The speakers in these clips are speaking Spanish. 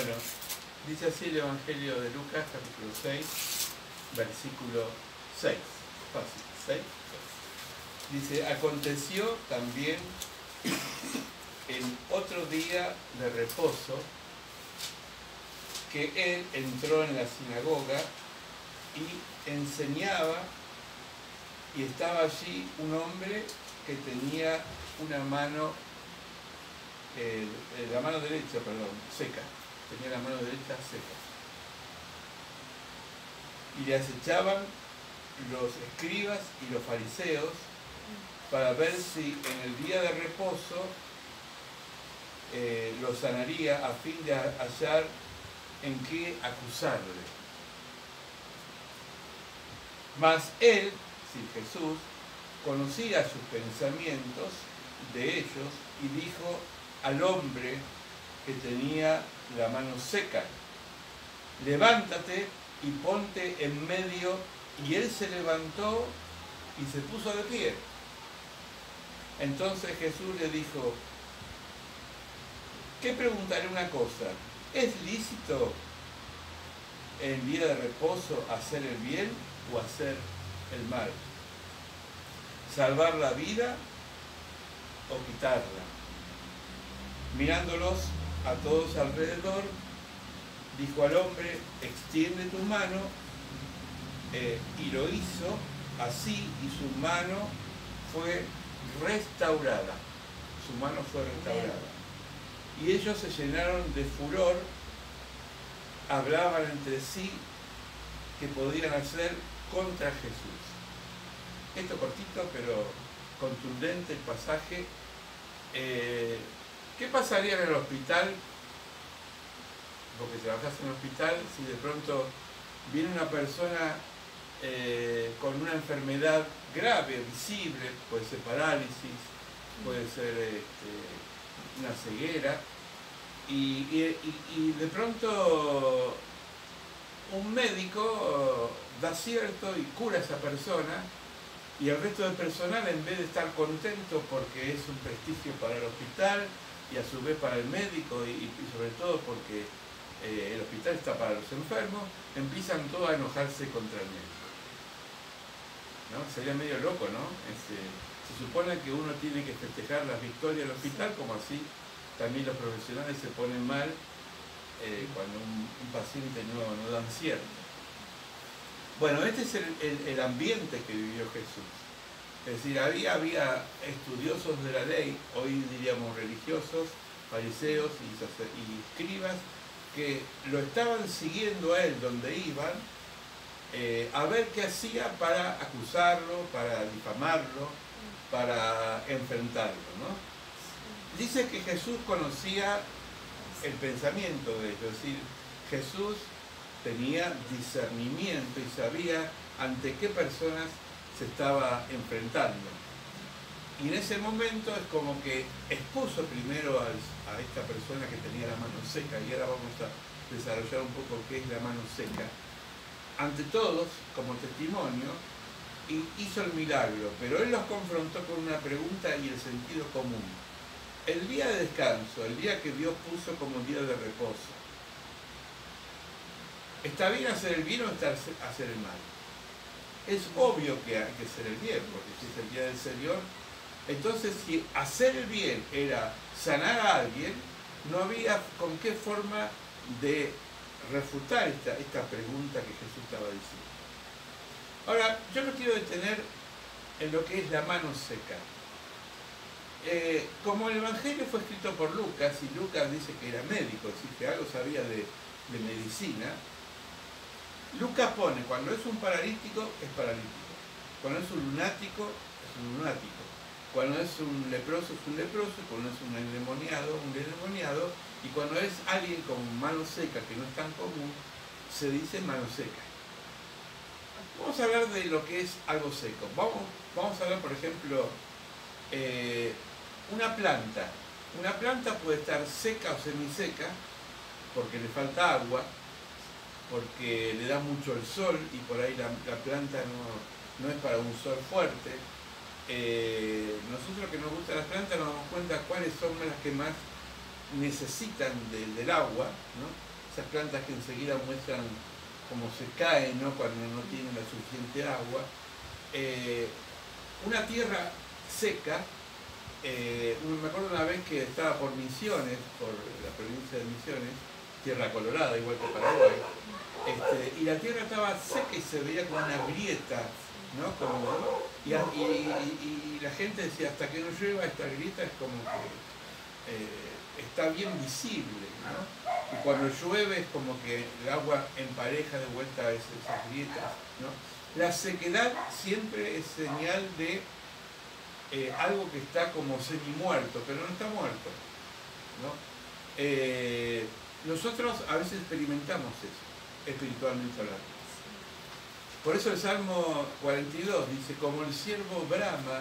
Bueno, dice así el Evangelio de Lucas, capítulo 6, versículo 6. Fácil, 6. Dice, aconteció también en otro día de reposo que él entró en la sinagoga y enseñaba, y estaba allí un hombre que tenía una mano, la mano derecha, seca. Tenía la mano derecha seca. Y le acechaban los escribas y los fariseos para ver si en el día de reposo lo sanaría, a fin de hallar en qué acusarle. Mas él, Jesús, conocía sus pensamientos de ellos y dijo al hombre que tenía la mano seca, levántate y ponte en medio. Y él se levantó y se puso de pie. Entonces Jesús le dijo, ¿qué preguntaré una cosa? ¿Es lícito en día de reposo hacer el bien o hacer el mal? ¿Salvar la vida o quitarla? Mirándolos a todos alrededor, dijo al hombre, extiende tu mano, y lo hizo así, y su mano fue restaurada. Su mano fue restaurada. Y ellos se llenaron de furor, hablaban entre sí qué podían hacer contra Jesús. Esto cortito pero contundente el pasaje. ¿Qué pasaría en el hospital? Porque trabajas en el hospital, si de pronto viene una persona con una enfermedad grave, visible, puede ser parálisis, puede ser una ceguera, y de pronto un médico da cierto y cura a esa persona, y el resto del personal, en vez de estar contento porque es un prestigio para el hospital y a su vez para el médico, y sobre todo porque el hospital está para los enfermos, empiezan todos a enojarse contra el médico. ¿No? Sería medio loco, ¿no? Se supone que uno tiene que festejar las victorias del hospital, como así también los profesionales se ponen mal cuando un paciente no da acierto. Bueno, este es el ambiente que vivió Jesús. Es decir, había estudiosos de la ley, hoy diríamos religiosos, fariseos y escribas, que lo estaban siguiendo a él donde iban, a ver qué hacía para acusarlo, para difamarlo, para enfrentarlo, ¿no? Dice que Jesús conocía el pensamiento de ellos, es decir, Jesús tenía discernimiento y sabía ante qué personas se estaba enfrentando. Y en ese momento es como que expuso primero a esta persona que tenía la mano seca, y ahora vamos a desarrollar un poco qué es la mano seca, ante todos como testimonio, y hizo el milagro, pero él los confrontó con una pregunta y el sentido común. El día de descanso, el día que Dios puso como día de reposo, ¿está bien hacer el bien o está hacer el mal? Es obvio que hay que hacer el bien, porque si es el día del Señor. Entonces, si hacer el bien era sanar a alguien, no había con qué forma de refutar esta pregunta que Jesús estaba diciendo. Ahora, yo me quiero detener en lo que es la mano seca. Como el Evangelio fue escrito por Lucas, y Lucas dice que era médico, es decir, que algo sabía de medicina, Lucas pone, cuando es un paralítico, es paralítico. Cuando es un lunático, es un lunático. Cuando es un leproso, es un leproso. Cuando es un endemoniado, y cuando es alguien con mano seca, que no es tan común, se dice mano seca. Vamos a hablar de lo que es algo seco. Vamos a hablar, por ejemplo, una planta. Una planta puede estar seca o semiseca, porque le falta agua, porque le da mucho el sol, y por ahí la planta no es para un sol fuerte. Nosotros que nos gustan las plantas nos damos cuenta cuáles son las que más necesitan del agua, ¿no? esas plantas que enseguida muestran cómo se caen, ¿no? Cuando no tienen la suficiente agua. Una tierra seca, me acuerdo una vez que estaba por Misiones, por la provincia de Misiones, tierra colorada, igual que Paraguay, y la tierra estaba seca y se veía como una grieta, ¿no? Y la gente decía, hasta que no llueva esta grieta es como que está bien visible, ¿no? Y cuando llueve es como que el agua empareja de vuelta a esas grietas, ¿no? La sequedad siempre es señal de algo que está como semi-muerto, pero no está muerto, ¿no? Nosotros a veces experimentamos eso, espiritualmente hablando. Por eso el Salmo 42 dice, como el ciervo brama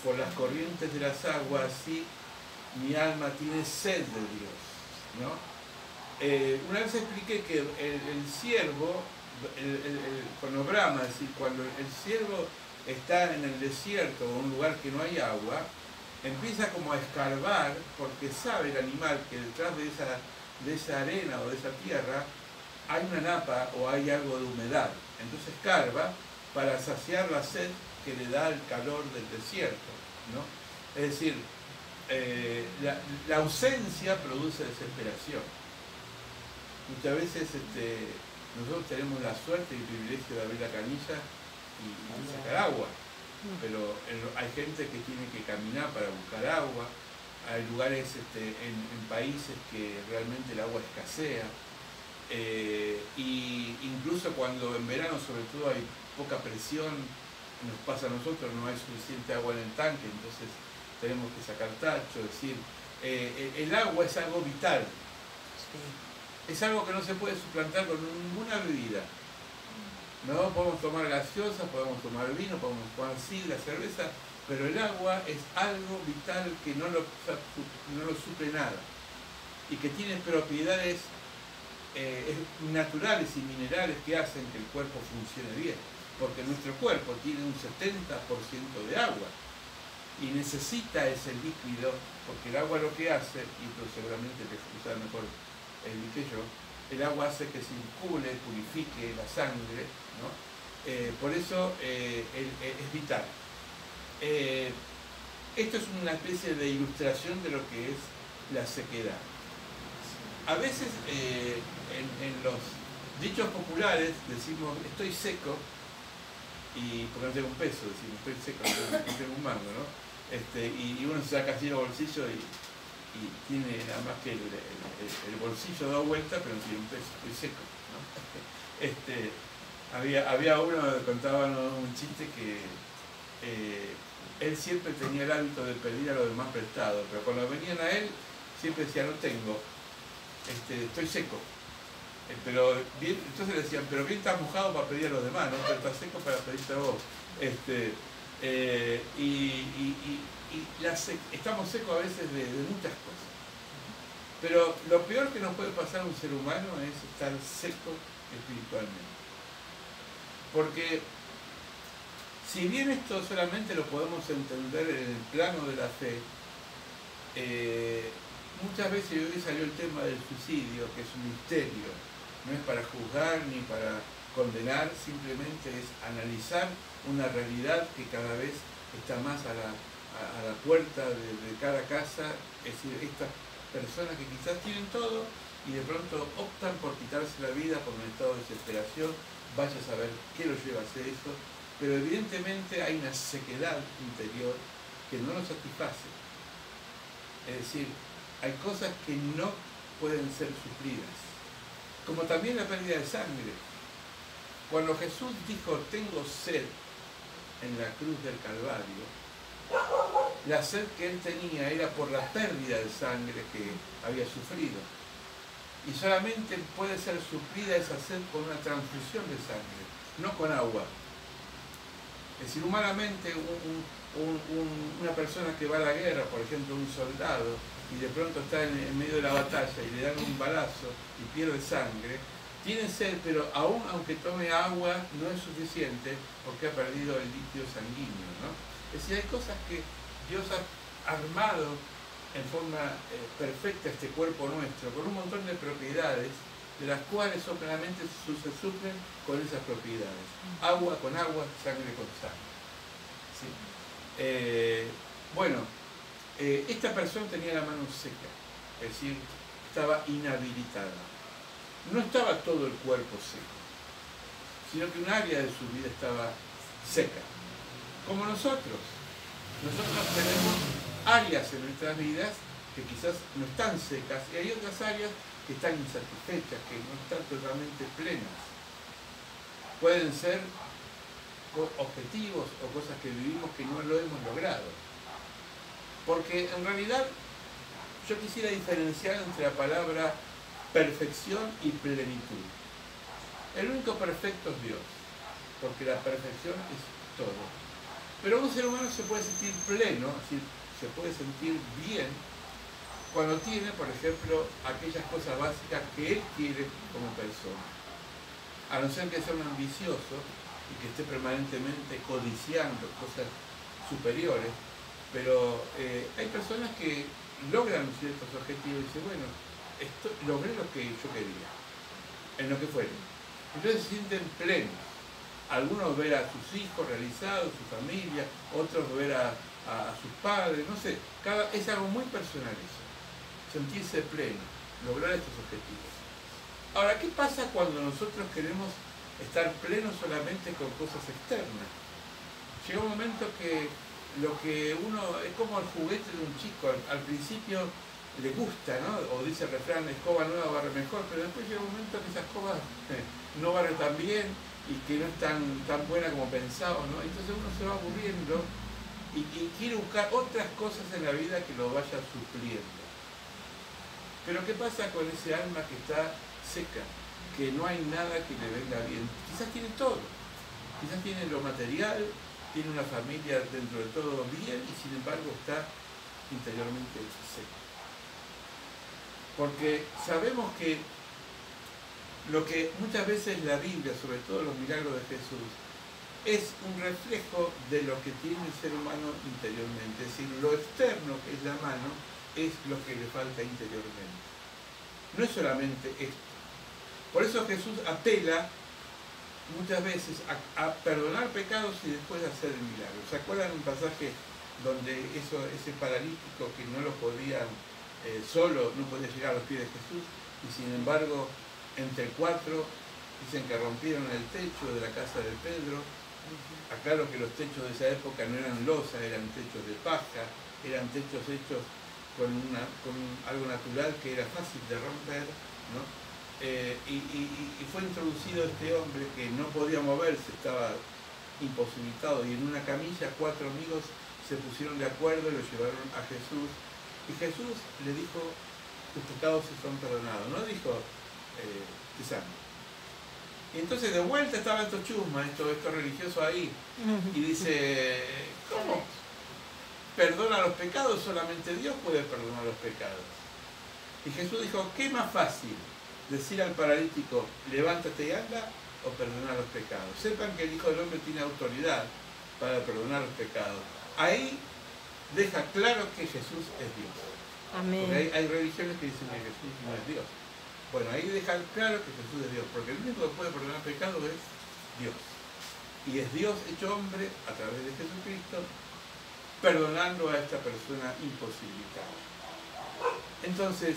por las corrientes de las aguas, así mi alma tiene sed de Dios, ¿no? Una vez expliqué que el ciervo, cuando brama, es decir, cuando el ciervo está en el desierto o en un lugar que no hay agua, empieza como a escarbar porque sabe el animal que detrás de esa arena o de esa tierra hay una napa o hay algo de humedad. Entonces escarba para saciar la sed que le da el calor del desierto, ¿no? Es decir, la ausencia produce desesperación. Muchas veces nosotros tenemos la suerte y el privilegio de abrir la canilla y sacar agua, pero hay gente que tiene que caminar para buscar agua, hay lugares en países que realmente el agua escasea, y incluso cuando en verano sobre todo hay poca presión, nos pasa a nosotros, no hay suficiente agua en el tanque, entonces tenemos que sacar tacho, es decir, el agua es algo vital. Es algo que no se puede suplantar con ninguna bebida. No podemos tomar gaseosas, podemos tomar vino, podemos tomar sidra, cerveza, pero el agua es algo vital que no lo suple nada y que tiene propiedades naturales y minerales que hacen que el cuerpo funcione bien, porque nuestro cuerpo tiene un 70% de agua y necesita ese líquido, porque el agua lo que hace, y tú seguramente te usas mejor que yo, el agua hace que circule, purifique la sangre, ¿no? Por eso es vital. Esto es una especie de ilustración de lo que es la sequedad. A veces en los dichos populares decimos estoy seco, y porque no tengo un peso, decimos estoy seco, no tengo un mango, ¿no? Y uno se saca así el bolsillo y tiene nada más que el bolsillo da vuelta, pero no tiene un peso, estoy seco, ¿no? Había uno que contaba un chiste que él siempre tenía el hábito de pedir a los demás prestado, pero cuando venían a él siempre decía no tengo, estoy seco. Pero bien, entonces le decían, pero bien estás mojado para pedir a los demás, ¿no? Pero estás seco para pedirte a vos. Estamos secos a veces de muchas cosas. Pero lo peor que nos puede pasar a un ser humano es estar seco espiritualmente. Porque si bien esto solamente lo podemos entender en el plano de la fe, muchas veces hoy salió el tema del suicidio, que es un misterio. No es para juzgar ni para condenar, simplemente es analizar una realidad que cada vez está más a la puerta de cada casa. Es decir, estas personas que quizás tienen todo y de pronto optan por quitarse la vida por un estado de desesperación, vaya a saber qué los lleva a hacer eso, pero evidentemente hay una sequedad interior que no nos satisface. Es decir, hay cosas que no pueden ser suplidas, como también la pérdida de sangre. Cuando Jesús dijo, tengo sed en la cruz del Calvario, la sed que él tenía era por la pérdida de sangre que había sufrido. Y solamente puede ser suplida esa sed con una transfusión de sangre, no con agua. Es decir, humanamente una persona que va a la guerra, por ejemplo un soldado, y de pronto está en medio de la batalla y le dan un balazo y pierde sangre, tiene sed, pero aún aunque tome agua no es suficiente porque ha perdido el líquido sanguíneo, ¿no? Es decir, hay cosas que Dios ha armado en forma perfecta este cuerpo nuestro, con un montón de propiedades, de las cuales plenamente se suplen con esas propiedades. Agua con agua, sangre con sangre. ¿Sí? Esta persona tenía la mano seca, es decir, estaba inhabilitada. No estaba todo el cuerpo seco, sino que un área de su vida estaba seca. Como nosotros. Nosotros tenemos áreas en nuestras vidas que quizás no están secas y hay otras áreas que están insatisfechas, que no están totalmente plenas. Pueden ser objetivos o cosas que vivimos que no lo hemos logrado. Porque en realidad yo quisiera diferenciar entre la palabra perfección y plenitud. El único perfecto es Dios, porque la perfección es todo. Pero un ser humano se puede sentir pleno, es decir, se puede sentir bien cuando tiene, por ejemplo, aquellas cosas básicas que él quiere como persona. A no ser que sea un ambicioso y que esté permanentemente codiciando cosas superiores, pero hay personas que logran ciertos objetivos y dicen, bueno, logré lo que yo quería, en lo que fuera. Entonces se sienten plenos. Algunos ver a sus hijos realizados, su familia, otros ver a sus padres, no sé, es algo muy personal eso, sentirse pleno, lograr estos objetivos. Ahora, ¿qué pasa cuando nosotros queremos estar plenos solamente con cosas externas? Llega un momento que lo que uno, es como el juguete de un chico, al principio le gusta, ¿no? O dice el refrán, escoba nueva barre mejor, pero después llega un momento que esa escoba no barre tan bien y que no es tan buena como pensaba, ¿no? Entonces uno se va aburriendo y quiere buscar otras cosas en la vida que lo vaya supliendo. Pero ¿qué pasa con ese alma que está seca? Que no hay nada que le venga bien. Quizás tiene todo, quizás tiene lo material, tiene una familia dentro de todo bien y sin embargo está interiormente seco. Porque sabemos que lo que muchas veces la Biblia, sobre todo los milagros de Jesús, es un reflejo de lo que tiene el ser humano interiormente. Es decir, lo externo, que es la mano, es lo que le falta interiormente. No es solamente esto. Por eso Jesús apela muchas veces a perdonar pecados y después hacer el milagro. ¿Se acuerdan un pasaje donde ese paralítico que no lo podía solo, no podía llegar a los pies de Jesús, y sin embargo entre cuatro dicen que rompieron el techo de la casa de Pedro? Aclaro que los techos de esa época no eran losa, eran techos de paja, eran techos hechos con algo natural que era fácil de romper, ¿no? Y fue introducido este hombre que no podía moverse, estaba imposibilitado, y en una camilla 4 amigos se pusieron de acuerdo y lo llevaron a Jesús, y Jesús le dijo, tus pecados se son perdonados, no dijo, te sano. Y entonces de vuelta estaban estos chusmas, estos religiosos ahí, y dice, ¿cómo perdona los pecados? Solamente Dios puede perdonar los pecados. Y Jesús dijo, ¿qué es más fácil? Decir al paralítico, levántate y anda, o perdonar los pecados. Sepan que el Hijo del Hombre tiene autoridad para perdonar los pecados. Ahí deja claro que Jesús es Dios. Amén. Porque hay religiones que dicen que Jesús no es Dios. Bueno, ahí deja claro que Jesús es Dios, porque el único que puede perdonar pecados es Dios. Y es Dios hecho hombre a través de Jesucristo, perdonando a esta persona imposibilitada. Entonces,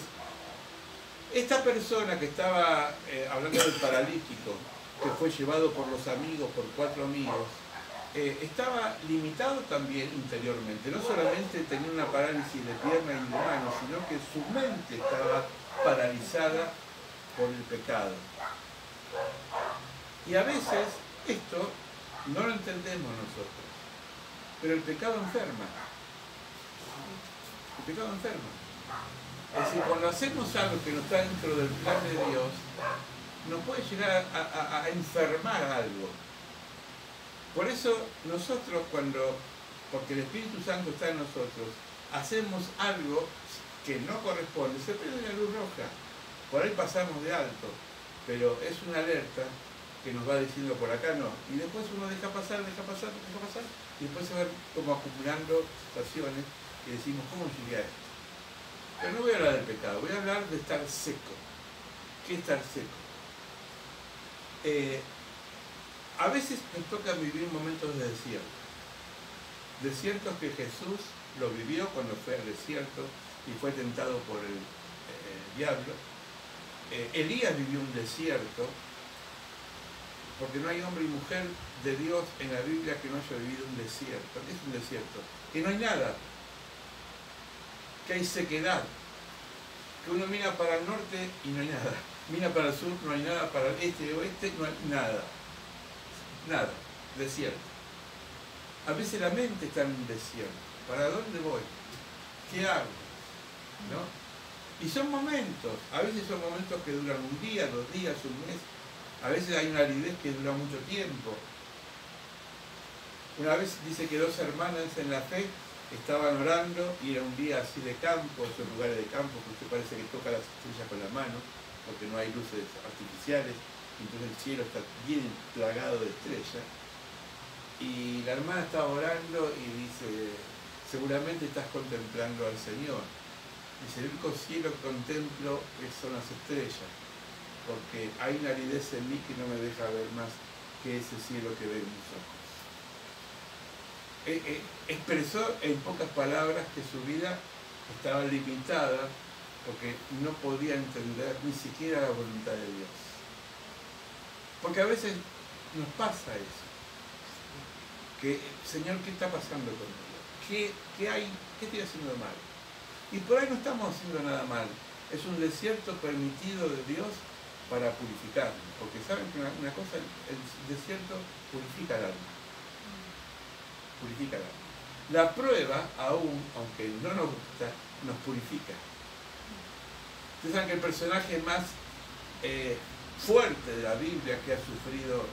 esta persona que estaba hablando del paralítico, que fue llevado por los amigos, por 4 amigos, estaba limitado también interiormente. No solamente tenía una parálisis de pierna y de mano, sino que su mente estaba paralizada por el pecado. Y a veces esto no lo entendemos nosotros, pero el pecado enferma. El pecado enferma. Es decir, cuando hacemos algo que no está dentro del plan de Dios, nos puede llegar a enfermar algo. Por eso nosotros porque el Espíritu Santo está en nosotros, hacemos algo que no corresponde, se prende la luz roja. Por ahí pasamos de alto, pero es una alerta que nos va diciendo por acá no. Y después uno deja pasar, y después se van como acumulando situaciones y decimos, ¿cómo llegué a esto? Pero no voy a hablar del pecado, voy a hablar de estar seco. ¿Qué es estar seco? A veces nos toca vivir momentos de desierto. Desiertos que Jesús lo vivió cuando fue al desierto y fue tentado por el diablo. Elías vivió un desierto, porque no hay hombre y mujer de Dios en la Biblia que no haya vivido un desierto. ¿Qué es un desierto? Que no hay nada, que hay sequedad, que uno mira para el norte y no hay nada, mira para el sur, no hay nada, para el este y oeste, no hay nada, nada, desierto. A veces la mente está en un desierto. ¿Para dónde voy? ¿Qué hago? ¿No? Y son momentos, a veces son momentos que duran un día, 2 días, un mes, a veces hay una aridez que dura mucho tiempo. Una vez dice que 2 hermanas en la fe estaban orando y era un día así de campo, esos lugares de campo que usted parece que toca las estrellas con la mano, porque no hay luces artificiales, entonces el cielo está bien plagado de estrellas. Y la hermana estaba orando y dice, seguramente estás contemplando al Señor. Dice, el único cielo que contemplo son las estrellas, porque hay una aridez en mí que no me deja ver más que ese cielo que ven mis ojos. Expresó en pocas palabras que su vida estaba limitada porque no podía entender ni siquiera la voluntad de Dios. Porque a veces nos pasa eso. Que, Señor, ¿qué está pasando conmigo? ¿Qué hay? ¿Qué estoy haciendo mal? Y por ahí no estamos haciendo nada mal. Es un desierto permitido de Dios para purificarnos. Porque saben que una cosa, el desierto purifica el alma. Purifica el alma. La prueba, aún, aunque no nos gusta, nos purifica. Ustedes saben que el personaje más fuerte de la Biblia que ha sufrido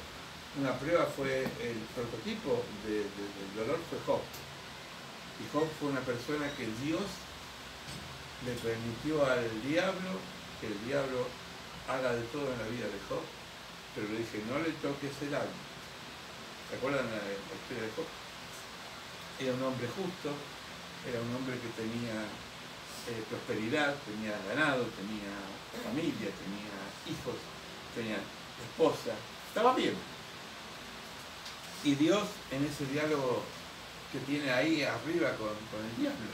una prueba fue el prototipo del dolor fue Job. Y Job fue una persona que Dios le permitió al diablo que el diablo haga de todo en la vida de Job, pero le dije, no le toques el alma. ¿Se acuerdan la historia de Job? Era un hombre justo, era un hombre que tenía prosperidad, tenía ganado, tenía familia, tenía hijos, tenía esposa, estaba bien. Y Dios, en ese diálogo que tiene ahí arriba con el diablo,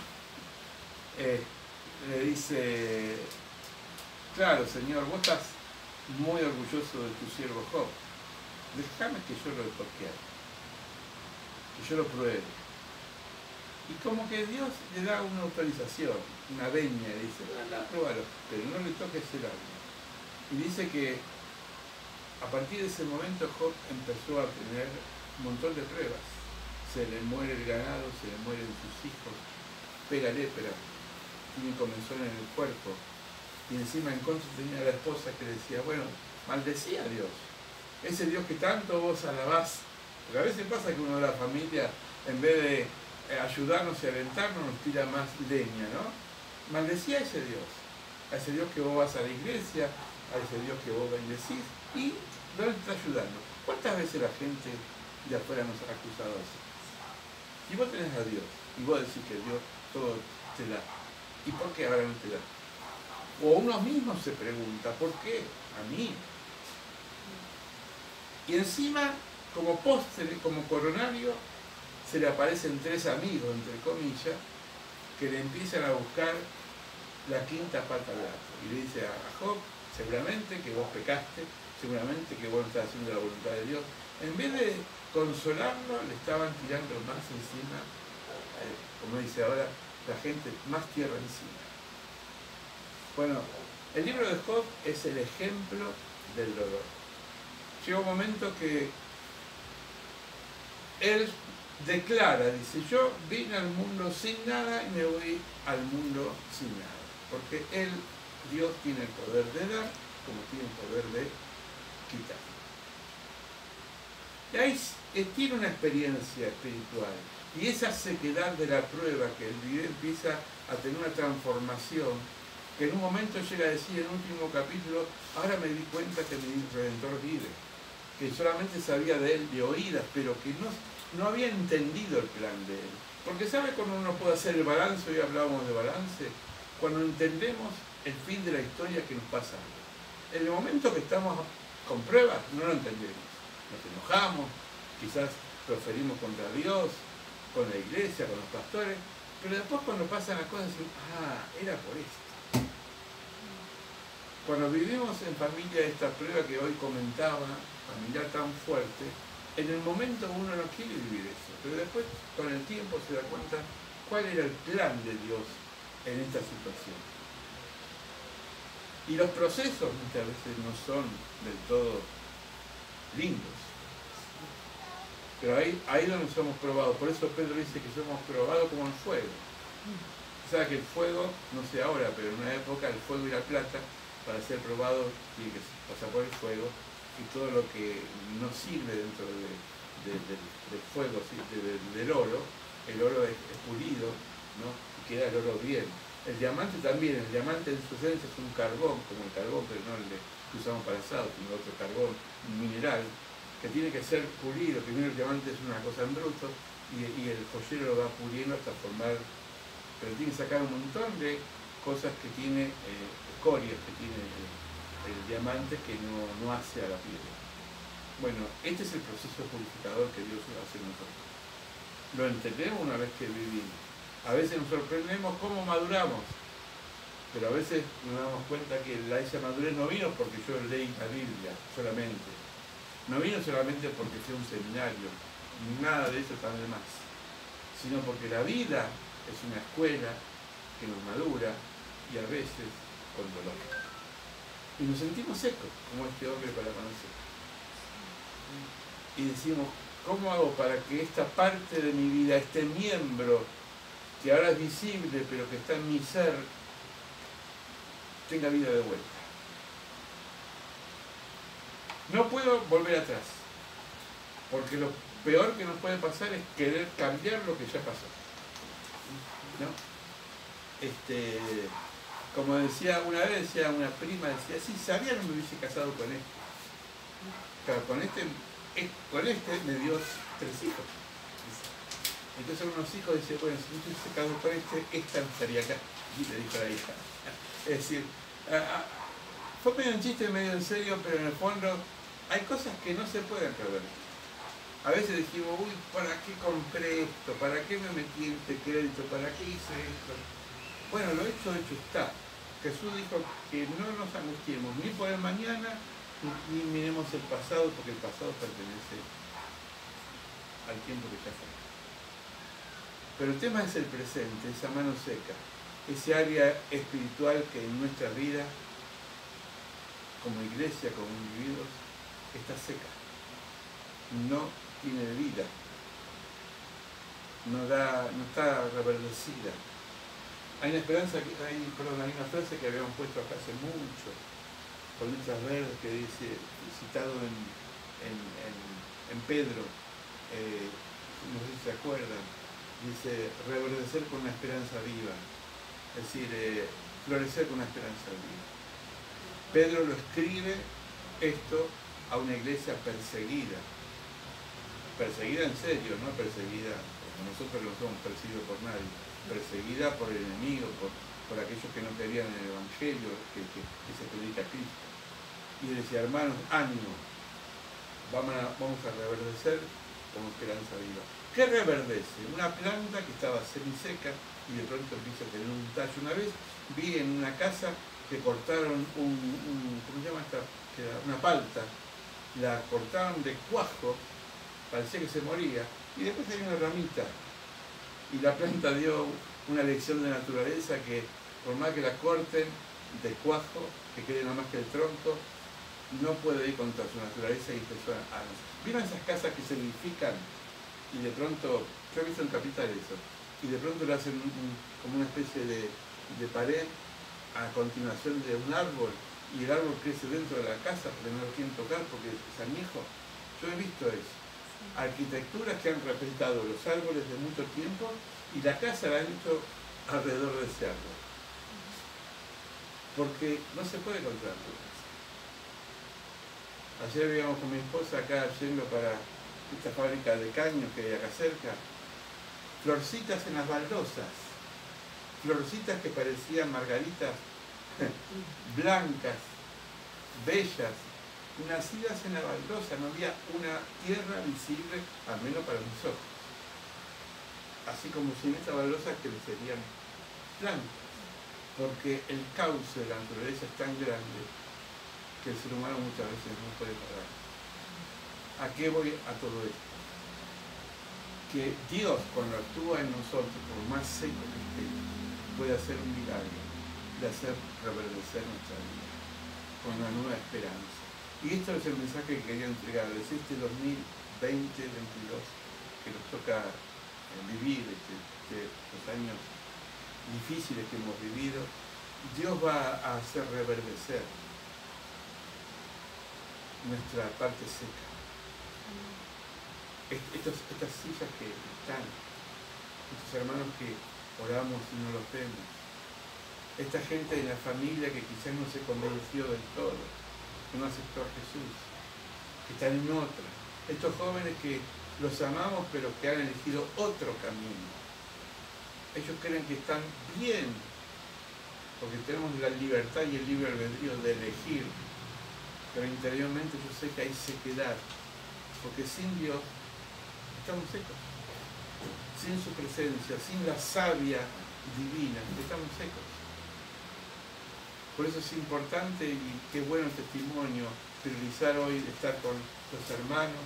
le dice, claro, Señor, vos estás muy orgulloso de tu siervo Job, déjame que yo lo toque, que yo lo pruebe. Y como que Dios le da una autorización, una venia, y dice, anda, pruébalo, pero no le toques el alma. Y dice que a partir de ese momento Job empezó a tener un montón de pruebas. Se le muere el ganado, se le mueren sus hijos, pega lepra, tiene comezón en el cuerpo. Y encima en contra tenía la esposa que decía, bueno, maldecía a Dios. Ese Dios que tanto vos alabás. Porque a veces pasa que uno de la familia, en vez de ayudarnos y alentarnos, nos tira más leña, ¿no? Maldecía a ese Dios que vos vas a la iglesia, a ese Dios que vos bendecís, y no le está ayudando. ¿Cuántas veces la gente de afuera nos ha acusado así? Y vos tenés a Dios, y vos decís que Dios todo te da. ¿Y por qué ahora no te da? O uno mismo se pregunta, ¿por qué? A mí. Y encima, como postre, como coronario, se le aparecen 3 amigos, entre comillas, que le empiezan a buscar la quinta pata al gato. Y le dice a Job, seguramente que vos pecaste, seguramente que vos no estás haciendo la voluntad de Dios. En vez de consolarlo, le estaban tirando más encima, como dice ahora, la gente, más tierra encima. Bueno, el libro de Job es el ejemplo del dolor. Llega un momento que él declara, dice, yo vine al mundo sin nada y me voy al mundo sin nada. Porque él, Dios, tiene el poder de dar como tiene el poder de quitar. Y ahí tiene una experiencia espiritual. Y esa sequedad de la prueba que él vive empieza a tener una transformación que en un momento llega a decir en el último capítulo, ahora me di cuenta que mi Redentor vive, que solamente sabía de él de oídas, pero que no había entendido el plan de él. Porque ¿sabe cuando uno puede hacer el balance? Hoy hablábamos de balance. Cuando entendemos el fin de la historia que nos pasa algo. En el momento que estamos con pruebas, no lo entendemos. Nos enojamos, quizás proferimos contra Dios, con la iglesia, con los pastores, pero después cuando pasan las cosas decimos, era por esto. Cuando vivimos en familia esta prueba que hoy comentaba, familiar tan fuerte, en el momento uno no quiere vivir eso, pero después con el tiempo se da cuenta cuál era el plan de Dios en esta situación. Y los procesos muchas veces no son del todo lindos. Pero ahí donde somos probados. Por eso Pedro dice que somos probados como el fuego. O sea que el fuego, no sé ahora, pero en una época el fuego y la plata, para ser probado, tiene que pasar por el fuego, y todo lo que no sirve dentro del fuego, del oro, el oro es pulido, ¿no? Y queda el oro bien. El diamante también, el diamante en su esencia es un carbón, como el carbón, pero no el que usamos para asado, sino otro carbón, un mineral, que tiene que ser pulido. Primero el diamante es una cosa en bruto, y el joyero lo va puliendo hasta formar, pero tiene que sacar un montón de cosas que tiene, escorias que tiene el diamante que no hace a la piedra. Bueno, este es el proceso purificador que Dios hace en nosotros. Lo entendemos una vez que vivimos. A veces nos sorprendemos cómo maduramos, pero a veces nos damos cuenta que esa madurez no vino porque yo leí la Biblia solamente. No vino solamente porque fue un seminario, nada de eso también más, sino porque la vida es una escuela que nos madura y a veces con dolor. Y nos sentimos secos, como este hombre para conocer. Y decimos, ¿cómo hago para que esta parte de mi vida, este miembro, que ahora es visible, pero que está en mi ser, tenga vida de vuelta? No puedo volver atrás, porque lo peor que nos puede pasar es querer cambiar lo que ya pasó, ¿no? Como decía una vez, decía una prima, decía, sí, sabía que me hubiese casado con este. Claro, con este me dio 3 hijos. Entonces unos hijos dice, bueno, si yo hubiese casado con esta no estaría acá. Y le dijo a la hija. Es decir, fue medio en chiste, medio en serio, pero en el fondo hay cosas que no se pueden revertir. A veces decimos, uy, ¿para qué compré esto? ¿Para qué me metí en este crédito? ¿Para qué hice esto? Bueno, lo hecho está. Jesús dijo que no nos angustiemos ni por el mañana, ni miremos el pasado, porque el pasado pertenece al tiempo que ya fue. Pero el tema es el presente, esa mano seca, ese área espiritual que en nuestra vida, como iglesia, como individuos, está seca, no tiene vida, no está reverdecida. Hay una esperanza, hay una frase que habíamos puesto acá hace mucho, con letras verdes, que dice, citado en Pedro, no sé si se acuerdan, dice, reverdecer con una esperanza viva, es decir, florecer con una esperanza viva. Pedro lo escribe esto a una iglesia perseguida en serio, no perseguida, como nosotros no somos perseguidos por nadie, perseguida por el enemigo, por aquellos que no creían en el Evangelio, que se predica a Cristo. Y decía, hermanos, ánimo, vamos a reverdecer como esperanza viva. ¿Qué reverdece? Una planta que estaba semiseca y de pronto empieza a tener un tallo. Una vez vi en una casa que cortaron ¿cómo se llama esta? Una palta, la cortaron de cuajo, parecía que se moría, y después hay una ramita. Y la planta dio una lección de naturaleza que por más que la corten de cuajo, que quede nada más que el tronco, no puede ir contra su naturaleza y empezó a... ¿Vieron esas casas que se edifican y de pronto, yo he visto en Capital eso, y de pronto le hacen como una especie de pared a continuación de un árbol, y el árbol crece dentro de la casa porque no lo quieren tocar porque es añejo? Yo he visto eso. Arquitecturas que han respetado los árboles de mucho tiempo y la casa la han hecho alrededor de ese árbol. Porque no se puede controlar tu casa. Ayer íbamos con mi esposa acá yendo para esta fábrica de caños que hay acá cerca. Florcitas en las baldosas. Florcitas que parecían margaritas blancas. bellas, nacidas en la baldosa. No había una tierra visible, al menos para mis ojos. Así como si en esta baldosa crecerían plantas, porque el cauce de la naturaleza es tan grande que el ser humano muchas veces no puede parar. ¿A qué voy a todo esto? Que Dios, cuando actúa en nosotros, por más seco que esté, puede hacer un milagro de hacer reverdecer nuestra vida con una nueva esperanza. Y esto es el mensaje que quería entregarles, este 2020-2022 que nos toca vivir, los años difíciles que hemos vivido. Dios va a hacer reverdecer nuestra parte seca. Estas sillas que están, estos hermanos que oramos y no los vemos, esta gente de la familia que quizás no se convenció del todo, que no aceptó a Jesús, que están en otra, estos jóvenes que los amamos pero que han elegido otro camino. Ellos creen que están bien, porque tenemos la libertad y el libre albedrío de elegir, pero interiormente yo sé que hay sequedad, porque sin Dios estamos secos, sin su presencia, sin la savia divina, estamos secos. Por eso es importante, y qué bueno el testimonio, priorizar hoy de estar con los hermanos.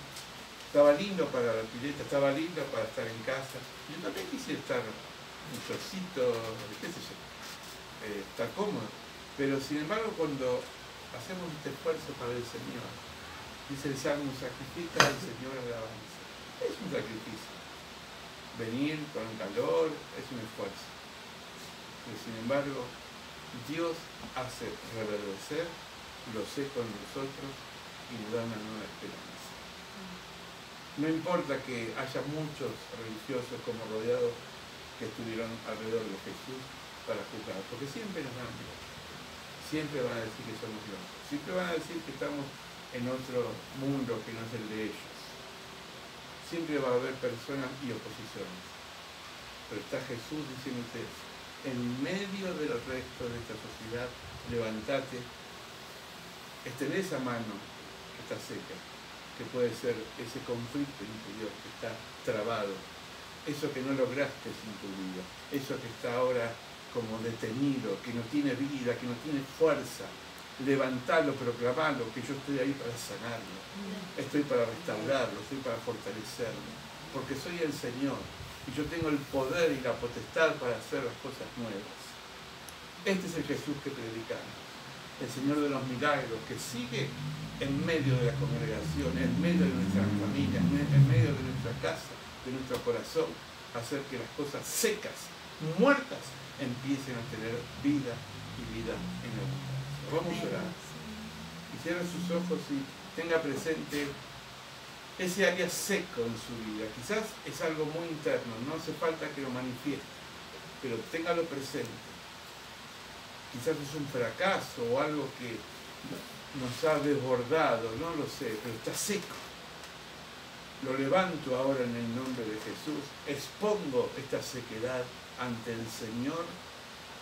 Estaba lindo para la pileta, estaba lindo para estar en casa. Yo también quisiera estar un chorcito, qué sé yo, estar cómodo. Pero sin embargo, cuando hacemos este esfuerzo para el Señor, dice el Salmo, sacrifica al Señor alabanza. Es un sacrificio. Venir con calor es un esfuerzo. Pero sin embargo, Dios hace reverdecer lo seco en nosotros y nos da una nueva esperanza. No importa que haya muchos religiosos como rodeados que estuvieron alrededor de Jesús para juzgar, porque siempre nos van a mirar, siempre van a decir que somos locos, siempre van a decir que estamos en otro mundo que no es el de ellos. Siempre va a haber personas y oposiciones, pero está Jesús diciéndote, en medio del resto de esta sociedad, levántate, extendé esa mano que está seca, que puede ser ese conflicto interior que está trabado, eso que no lograste en tu vida, eso que está ahora como detenido, que no tiene vida, que no tiene fuerza. Levantarlo, proclamarlo, que yo estoy ahí para sanarlo, estoy para restaurarlo, estoy para fortalecerlo, porque soy el Señor y yo tengo el poder y la potestad para hacer las cosas nuevas. Este es el Jesús que predicamos, el Señor de los milagros, que sigue en medio de la congregación, en medio de nuestra familia, en medio de nuestra casa, de nuestro corazón, hacer que las cosas secas, muertas, empiecen a tener vida y vida en abundancia. Vamos a orar. Y cierre sus ojos y tenga presente ese área seco en su vida. Quizás es algo muy interno, no hace falta que lo manifieste, pero téngalo presente. Quizás es un fracaso o algo que nos ha desbordado, no lo sé, pero está seco. Lo levanto ahora en el nombre de Jesús, expongo esta sequedad ante el Señor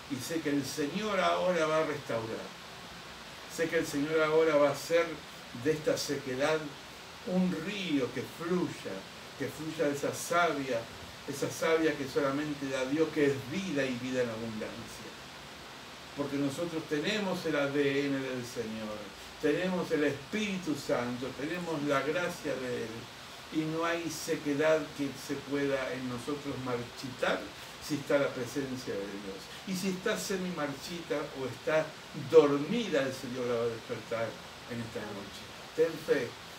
y sé que el Señor ahora va a restaurar. Sé que el Señor ahora va a hacer de esta sequedad un río que fluya de esa savia que solamente da Dios, que es vida y vida en abundancia. Porque nosotros tenemos el ADN del Señor, tenemos el Espíritu Santo, tenemos la gracia de Él, y no hay sequedad que se pueda en nosotros marchitar si está la presencia de Dios. Y si está semi-marchita o está dormida, el Señor la va a despertar en esta noche.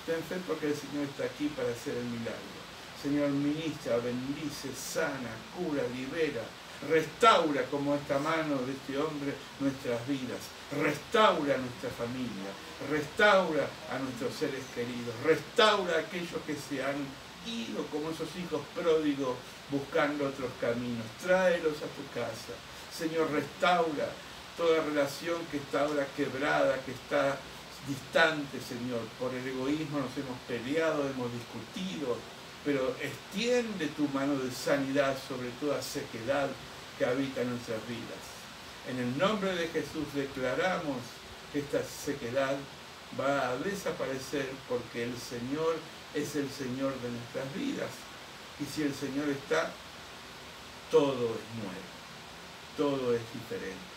Ten fe porque el Señor está aquí para hacer el milagro. Señor, ministra, bendice, sana, cura, libera, restaura como esta mano de este hombre nuestras vidas, restaura nuestra familia, restaura a nuestros seres queridos, restaura a aquellos que se han ido como esos hijos pródigos buscando otros caminos, tráelos a tu casa. Señor, restaura toda relación que está ahora quebrada, que está distante, Señor. Por el egoísmo nos hemos peleado, hemos discutido, pero extiende tu mano de sanidad sobre toda sequedad que habita en nuestras vidas. En el nombre de Jesús declaramos que esta sequedad va a desaparecer porque el Señor es el Señor de nuestras vidas. Y si el Señor está, todo es nuevo, todo es diferente.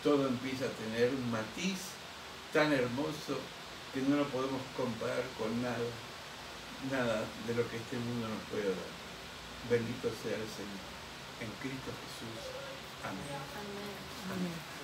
Todo empieza a tener un matiz tan hermoso que no lo podemos comparar con nada de lo que este mundo nos puede dar. Bendito sea el Señor. En Cristo Jesús. Amén. Amén. Amén.